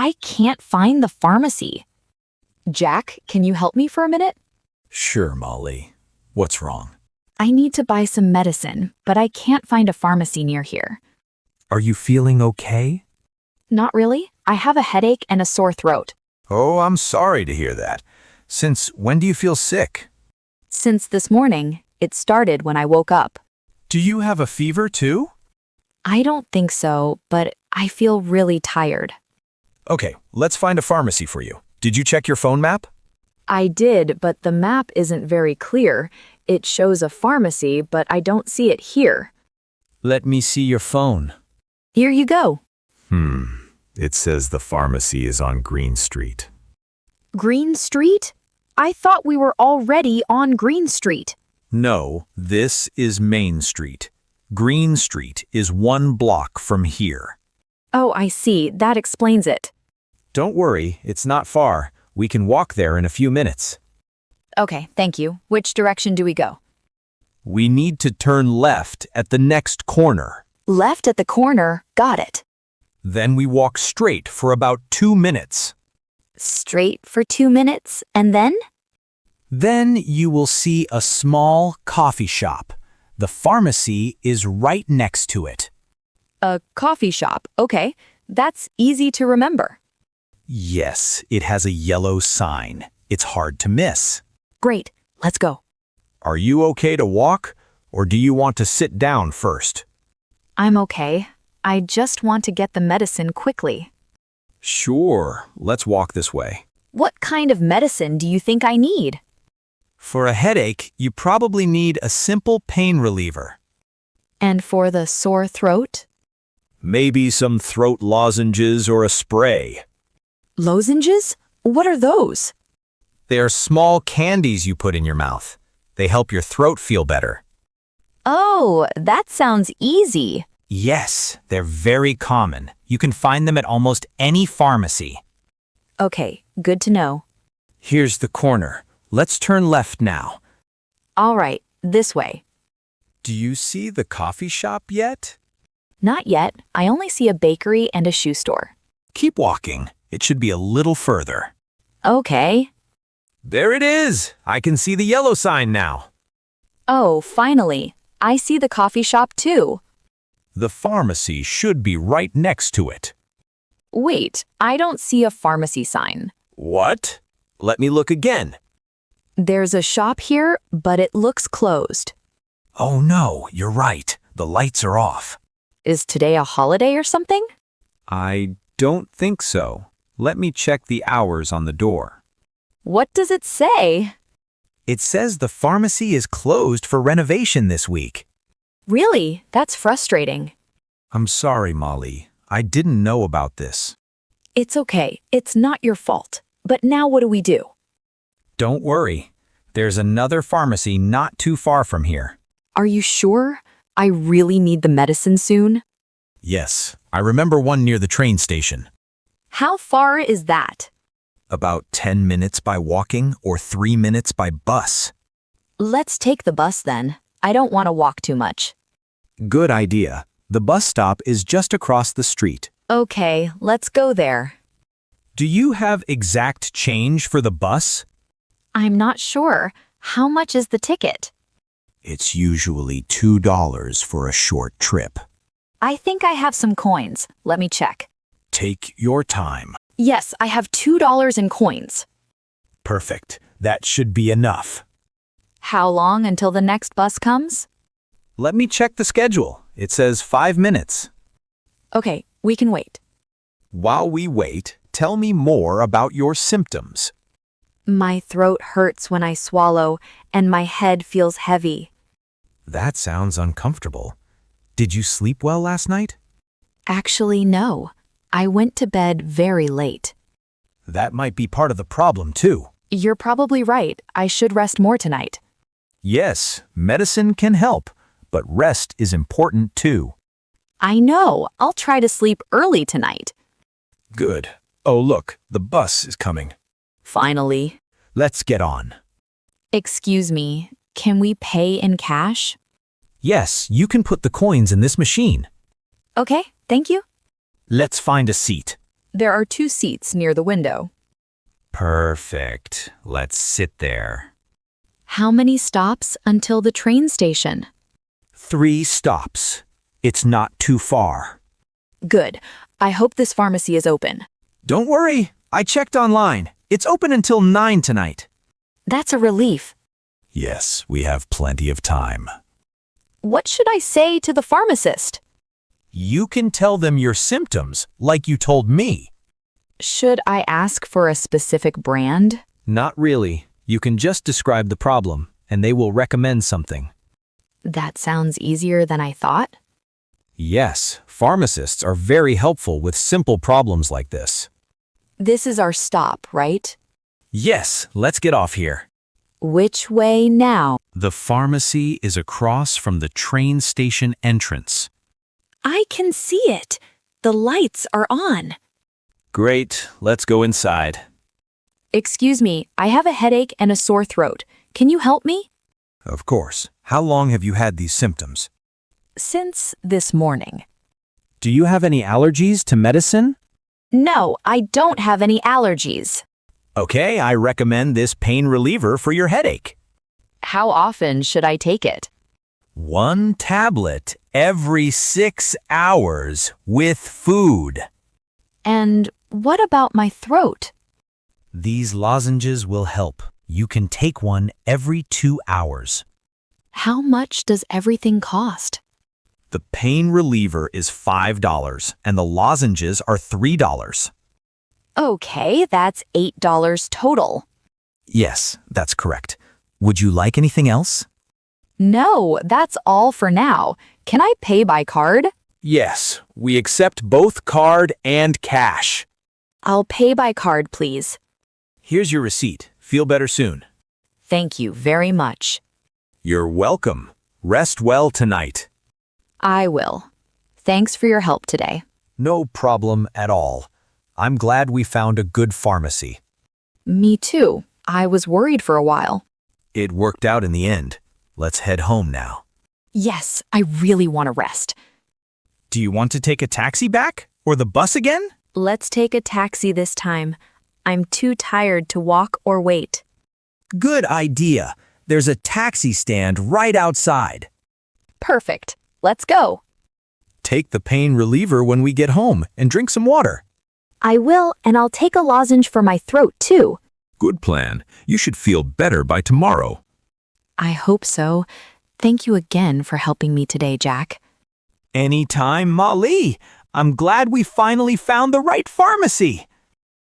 I can't find the pharmacy. Jack, can you help me for a minute? Sure, Molly. What's wrong? I need to buy some medicine, but I can't find a pharmacy near here. Are you feeling okay? Not really. I have a headache and a sore throat. Oh, I'm sorry to hear that. Since when do you feel sick? Since this morning, it started when I woke up. Do you have a fever too? I don't think so, but I feel really tired. Okay, let's find a pharmacy for you. Did you check your phone map? I did, but the map isn't very clear. It shows a pharmacy, but I don't see it here. Let me see your phone. Here you go. It says the pharmacy is on Green Street. Green Street? I thought we were already on Green Street. No, this is Main Street. Green Street is 1 block from here. Oh, I see. That explains it. Don't worry, it's not far. We can walk there in a few minutes. Okay, thank you. Which direction do we go? We need to turn left at the next corner. Left at the corner. Got it. Then we walk straight for about 2 minutes. Straight for 2 minutes, and then? Then you will see a small coffee shop. The pharmacy is right next to it. A coffee shop. Okay, that's easy to remember. Yes, it has a yellow sign. It's hard to miss. Great, let's go. Are you okay to walk, or do you want to sit down first? I'm okay. I just want to get the medicine quickly. Sure, let's walk this way. What kind of medicine do you think I need? For a headache, you probably need a simple pain reliever. And for the sore throat? Maybe some throat lozenges or a spray. Lozenges? What are those? They are small candies you put in your mouth. They help your throat feel better. Oh, that sounds easy. Yes, they're very common. You can find them at almost any pharmacy. Okay, good to know. Here's the corner. Let's turn left now. All right, this way. Do you see the coffee shop yet? Not yet. I only see a bakery and a shoe store. Keep walking. It should be a little further. Okay. There it is. I can see the yellow sign now. Oh, finally. I see the coffee shop too. The pharmacy should be right next to it. Wait, I don't see a pharmacy sign. What? Let me look again. There's a shop here, but it looks closed. Oh no, you're right. The lights are off. Is today a holiday or something? I don't think so. Let me check the hours on the door. What does it say? It says the pharmacy is closed for renovation this week. Really? That's frustrating. I'm sorry, Molly. I didn't know about this. It's okay. It's not your fault. But now what do we do? Don't worry. There's another pharmacy not too far from here. Are you sure? I really need the medicine soon. Yes, I remember one near the train station. How far is that? About 10 minutes by walking or 3 minutes by bus. Let's take the bus then. I don't want to walk too much. Good idea. The bus stop is just across the street. Okay, let's go there. Do you have exact change for the bus? I'm not sure. How much is the ticket? It's usually $2 for a short trip. I think I have some coins. Let me check. Take your time. Yes, I have $2 in coins. Perfect. That should be enough. How long until the next bus comes? Let me check the schedule. It says 5 minutes. Okay, we can wait. While we wait, tell me more about your symptoms. My throat hurts when I swallow, and my head feels heavy. That sounds uncomfortable. Did you sleep well last night? Actually, no. I went to bed very late. That might be part of the problem, too. You're probably right. I should rest more tonight. Yes, medicine can help, but rest is important, too. I know. I'll try to sleep early tonight. Good. Oh, look, the bus is coming. Finally. Let's get on. Excuse me, can we pay in cash? Yes, you can put the coins in this machine. Okay, thank you. Let's find a seat. There are 2 seats near the window. Perfect. Let's sit there. How many stops until the train station? 3 stops. It's not too far. Good. I hope this pharmacy is open. Don't worry, I checked online. It's open until 9 tonight. That's a relief. Yes, we have plenty of time. What should I say to the pharmacist? You can tell them your symptoms, like you told me. Should I ask for a specific brand? Not really. You can just describe the problem, and they will recommend something. That sounds easier than I thought. Yes, pharmacists are very helpful with simple problems like this. This is our stop, right? Yes, let's get off here. Which way now? The pharmacy is across from the train station entrance. I can see it. The lights are on. Great, let's go inside. Excuse me, I have a headache and a sore throat. Can you help me? Of course. How long have you had these symptoms? Since this morning. Do you have any allergies to medicine? No, I don't have any allergies. Okay, I recommend this pain reliever for your headache. How often should I take it? 1 tablet every 6 hours with food. And what about my throat? These lozenges will help. You can take one every 2 hours. How much does everything cost? The pain reliever is $5 and the lozenges are $3. Okay, that's $8 total. Yes, that's correct. Would you like anything else? No, that's all for now. Can I pay by card? Yes, we accept both card and cash. I'll pay by card, please. Here's your receipt. Feel better soon. Thank you very much. You're welcome. Rest well tonight. I will. Thanks for your help today. No problem at all. I'm glad we found a good pharmacy. Me too. I was worried for a while. It worked out in the end. Let's head home now. Yes, I really want to rest. Do you want to take a taxi back? Or the bus again? Let's take a taxi this time. I'm too tired to walk or wait. Good idea. There's a taxi stand right outside. Perfect. Let's go. Take the pain reliever when we get home and drink some water. I will, and I'll take a lozenge for my throat too. Good plan. You should feel better by tomorrow. I hope so. Thank you again for helping me today, Jack. Anytime, Molly. I'm glad we finally found the right pharmacy.